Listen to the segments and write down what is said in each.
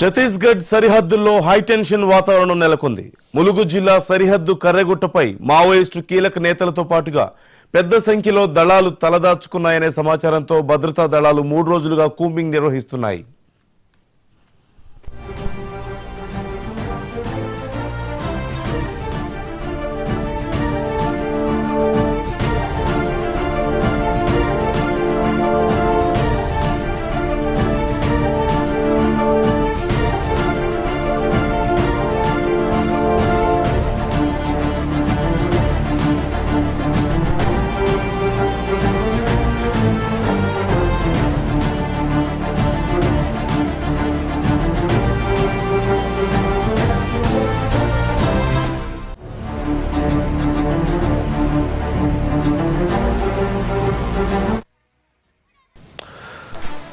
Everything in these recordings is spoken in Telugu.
ఛత్తీస్గఢ్ సరిహద్దుల్లో హైటెన్షన్ వాతావరణం నెలకొంది. ములుగు జిల్లా సరిహద్దు కర్రెగుట్టపై మావోయిస్టు కీలక నేతలతో పాటుగా పెద్ద సంఖ్యలో దళాలు తలదాచుకున్నాయనే సమాచారంతో భద్రతా దళాలు 3 రోజులుగా కూంబింగ్ నిర్వహిస్తున్నాయి.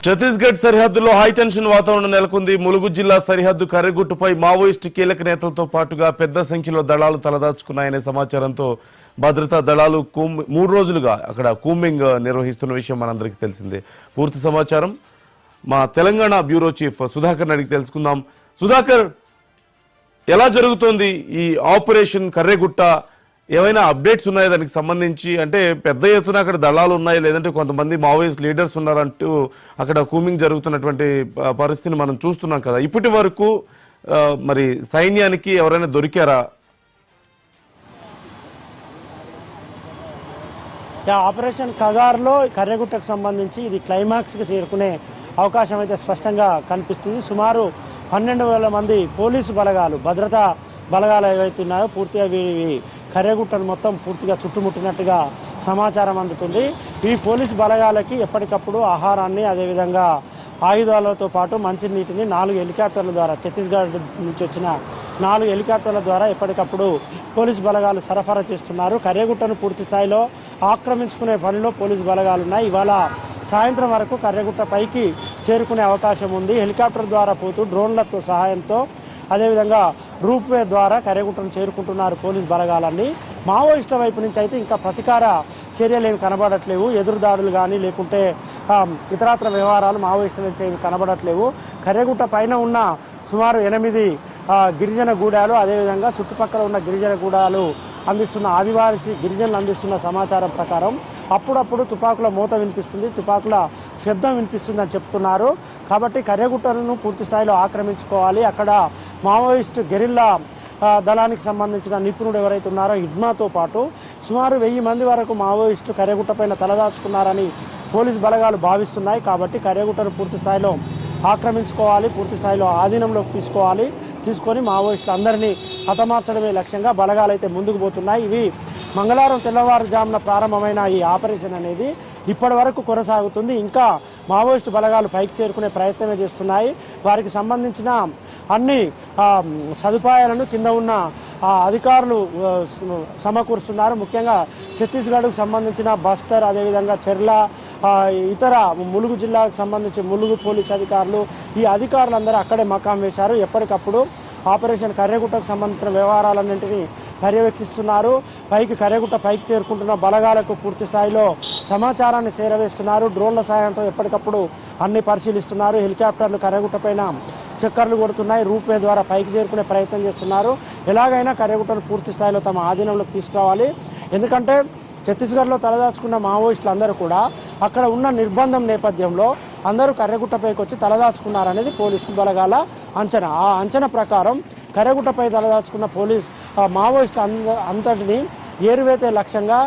ఛత్తీస్గఢ్ సరిహద్దులో హైటెన్షన్ వాతావరణం నెలకొంది. ములుగు జిల్లా సరిహద్దు కర్రెగుట్టుపై మావోయిస్టు కీలక నేతలతో పాటుగా పెద్ద సంఖ్యలో దళాలు తలదాచుకున్నాయనే సమాచారంతో భద్రతా దళాలు 3 రోజులుగా అక్కడ కూంబింగ్ నిర్వహిస్తున్న విషయం మనందరికీ తెలిసిందే. పూర్తి సమాచారం మా తెలంగాణ బ్యూరో చీఫ్ సుధాకర్ అడిగి తెలుసుకుందాం. సుధాకర్, ఎలా జరుగుతోంది ఈ ఆపరేషన్ కర్రెగుట్ట? ఏమైనా అప్డేట్స్ ఉన్నాయా దానికి సంబంధించి? అంటే పెద్ద ఎత్తున అక్కడ దళాలు ఉన్నాయి, లేదంటే కొంతమంది మావోయిస్ట్ లీడర్స్ ఉన్నారంటూ అక్కడ కూంబింగ్ జరుగుతున్నటువంటి పరిస్థితిని మనం చూస్తున్నాం కదా. ఇప్పటి వరకు మరి సైన్యానికి ఎవరైనా దొరికారా? ఆపరేషన్ కగార్లో కర్రెగుట్టకు సంబంధించి ఇది క్లైమాక్స్కి చేరుకునే అవకాశం అయితే స్పష్టంగా కనిపిస్తుంది. సుమారు 12,000 మంది పోలీసు బలగాలు, భద్రతా బలగాలు ఏవైతే ఉన్నాయో పూర్తిగా కర్రెగుట్టను మొత్తం పూర్తిగా చుట్టుముట్టినట్టుగా సమాచారం అందుతుంది. ఈ పోలీసు బలగాలకి ఎప్పటికప్పుడు ఆహారాన్ని, అదేవిధంగా ఆయుధాలతో పాటు మంచినీటిని 4 హెలికాప్టర్ల ద్వారా, ఛత్తీస్గఢ్ నుంచి వచ్చిన 4 హెలికాప్టర్ల ద్వారా ఎప్పటికప్పుడు పోలీసు బలగాలు సరఫరా చేస్తున్నారు. కర్రెగుట్టను పూర్తి స్థాయిలో ఆక్రమించుకునే పనిలో పోలీసు బలగాలు ఉన్నాయి. ఇవాళ సాయంత్రం వరకు కర్రెగుట్ట పైకి చేరుకునే అవకాశం ఉంది. హెలికాప్టర్ ద్వారా పోతూ డ్రోన్లతో సహాయంతో, అదేవిధంగా రూప్వే ద్వారా కర్రెగుట్టను చేరుకుంటున్నారు పోలీస్ బలగాలన్నీ. మావోయిస్టుల వైపు నుంచి అయితే ఇంకా ప్రతీకార చర్యలు ఏమి కనబడట్లేవు. ఎదురుదాడులు కానీ లేకుంటే ఇతరత్ర వ్యవహారాలు మావోయిస్టుల నుంచి ఏమి కనబడట్లేవు. కర్రెగుట్ట పైన ఉన్న సుమారు 8 గిరిజన గూడాలు, అదేవిధంగా చుట్టుపక్కల ఉన్న గిరిజన గూడాలు అందిస్తున్న ఆదివాసీ గిరిజనులు అందిస్తున్న సమాచారం ప్రకారం అప్పుడప్పుడు తుపాకుల మోత వినిపిస్తుంది, తుపాకుల శబ్దం వినిపిస్తుంది అని చెప్తున్నారు. కాబట్టి కర్రెగుట్టలను పూర్తి స్థాయిలో ఆక్రమించుకోవాలి. అక్కడ మావోయిస్టు గెరిల్లా దళానికి సంబంధించిన నిపుణుడు ఎవరైతే ఉన్నారో హిడ్మాతో పాటు సుమారు 1000 మంది వరకు మావోయిస్టులు కర్రెగుట్ట పైన తలదాచుకున్నారని పోలీసు బలగాలు భావిస్తున్నాయి. కాబట్టి కర్రెగుట్టను పూర్తి స్థాయిలో ఆక్రమించుకోవాలి, పూర్తి స్థాయిలో ఆధీనంలోకి తీసుకొని మావోయిస్టులు అందరినీ హతమార్చడమే లక్ష్యంగా బలగాలు అయితే ముందుకు పోతున్నాయి. ఇవి మంగళవారం తెల్లవారుజామున ప్రారంభమైన ఈ ఆపరేషన్ అనేది ఇప్పటి వరకు కొనసాగుతుంది. ఇంకా మావోయిస్టు బలగాలు పైకి చేరుకునే ప్రయత్నమే చేస్తున్నాయి. వారికి సంబంధించిన అన్ని సదుపాయాలను కింద ఉన్న అధికారులు సమకూరుస్తున్నారు. ముఖ్యంగా ఛత్తీస్గఢ్కు సంబంధించిన బస్తర్, అదేవిధంగా చెర్ల, ఇతర ములుగు జిల్లాకు సంబంధించి ములుగు పోలీస్ అధికారులు, ఈ అధికారులందరూ అక్కడే మకాం వేశారు. ఎప్పటికప్పుడు ఆపరేషన్ కర్రెగుట్టకు సంబంధించిన వ్యవహారాలన్నింటినీ పర్యవేక్షిస్తున్నారు. కర్రెగుట్ట పైకి చేరుకుంటున్న బలగాలకు పూర్తి స్థాయిలో సమాచారాన్ని చేరవేస్తున్నారు. డ్రోన్ల సాయంతో ఎప్పటికప్పుడు అన్ని పరిశీలిస్తున్నారు. హెలికాప్టర్లు కర్రెగుట్ట పైన చక్కర్లు కొడుతున్నాయి. రూపే ద్వారా పైకి చేరుకునే ప్రయత్నం చేస్తున్నారు. ఎలాగైనా కర్రెగుట్టను పూర్తి స్థాయిలో తమ ఆధీనంలోకి తీసుకురావాలి. ఎందుకంటే ఛత్తీస్గఢ్లో తలదాచుకున్న మావోయిస్టులు అందరూ కూడా అక్కడ ఉన్న నిర్బంధం నేపథ్యంలో అందరూ కర్రెగుట్టపైకి వచ్చి తలదాచుకున్నారనేది పోలీసు బలగాల అంచనా. ఆ అంచనా ప్రకారం కర్రెగుట్టపై తలదాచుకున్న మావోయిస్టులు అంతటిని ఏరువేతే లక్ష్యంగా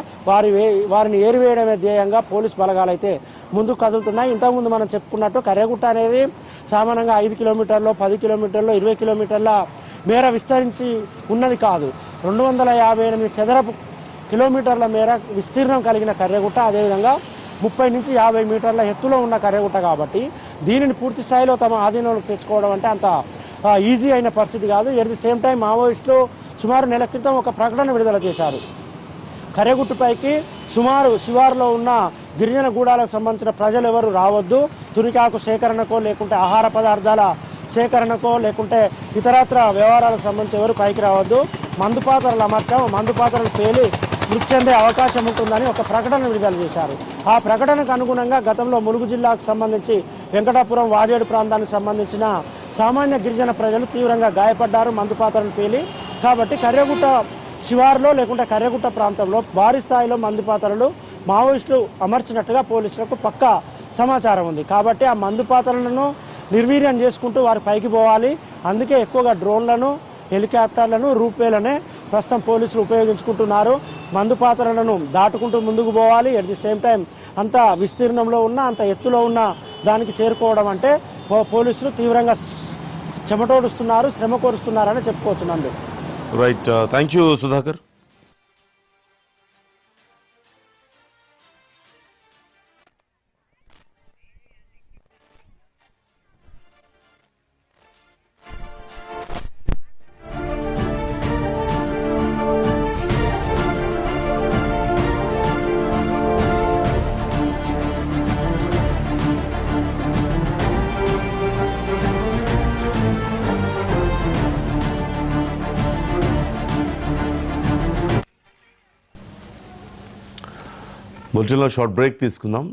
వారిని ఏరివేయడమే ధ్యేయంగా పోలీసు బలగాలు అయితే ముందుకు కదులుతున్నాయి. ఇంతకుముందు మనం చెప్పుకున్నట్టు కర్రెగుట్ట అనేది సామాన్యంగా 5 కిలోమీటర్లు, 10 కిలోమీటర్లు, 20 కిలోమీటర్ల మేర విస్తరించి ఉన్నది కాదు. 258 చదరపు కిలోమీటర్ల మేర విస్తీర్ణం కలిగిన కర్రెగుట్ట, అదేవిధంగా 30 నుంచి 50 మీటర్ల ఎత్తులో ఉన్న కర్రెగుట్ట. కాబట్టి దీనిని పూర్తి స్థాయిలో తమ ఆధీనంలోకి తెచ్చుకోవడం అంటే అంత ఈజీ అయిన పరిస్థితి కాదు. ఎట్ ది సేమ్ టైం మావోయిస్టులు సుమారు నెల క్రితం ఒక ప్రకటన విడుదల చేశారు. కర్రెగుట్టుపైకి శివారులో ఉన్న గిరిజన గూడాలకు సంబంధించిన ప్రజలు ఎవరు రావద్దు, తునికాకు సేకరణకో లేకుంటే ఆహార పదార్థాల సేకరణకో లేకుంటే ఇతరత్ర వ్యవహారాలకు సంబంధించి ఎవరు పైకి రావద్దు, మందుపాత్రలు అమర్చాం, మందుపాత్రలు పేలి మృతి చెందే అవకాశం ఉంటుందని ఒక ప్రకటన విడుదల చేశారు. ఆ ప్రకటనకు అనుగుణంగా గతంలో ములుగు జిల్లాకు సంబంధించి వెంకటాపురం వాజేడు ప్రాంతానికి సంబంధించిన సామాన్య గిరిజన ప్రజలు తీవ్రంగా గాయపడ్డారు మందుపాత్రలను పేలి. కాబట్టి కర్యగుట్ట శివారులో లేకుంటే కర్యగుట్ట ప్రాంతంలో భారీ స్థాయిలో మందుపాత్రలు మావోయిస్టులు అమర్చినట్టుగా పోలీసులకు పక్కా సమాచారం ఉంది. కాబట్టి ఆ మందుపాత్రలను నిర్వీర్యం చేసుకుంటూ వారి పైకి పోవాలి. అందుకే ఎక్కువగా డ్రోన్లను, హెలికాప్టర్లను, రూపేలనే ప్రస్తుతం పోలీసులు ఉపయోగించుకుంటున్నారు. మందుపాత్రలను దాటుకుంటూ ముందుకు పోవాలి. ఎట్ ది సేమ్ టైం అంత విస్తీర్ణంలో ఉన్న, అంత ఎత్తులో ఉన్న దానికి చేరుకోవడం అంటే పోలీసులు తీవ్రంగా చెమటోడుస్తున్నారు, శ్రమ కోరుస్తున్నారని చెప్పుకోవచ్చు. నందు రైట్, థ్యాంక్ యూ సుధాకర్. బులెటిన్లో షార్ట్ బ్రేక్ తీసుకుందాం.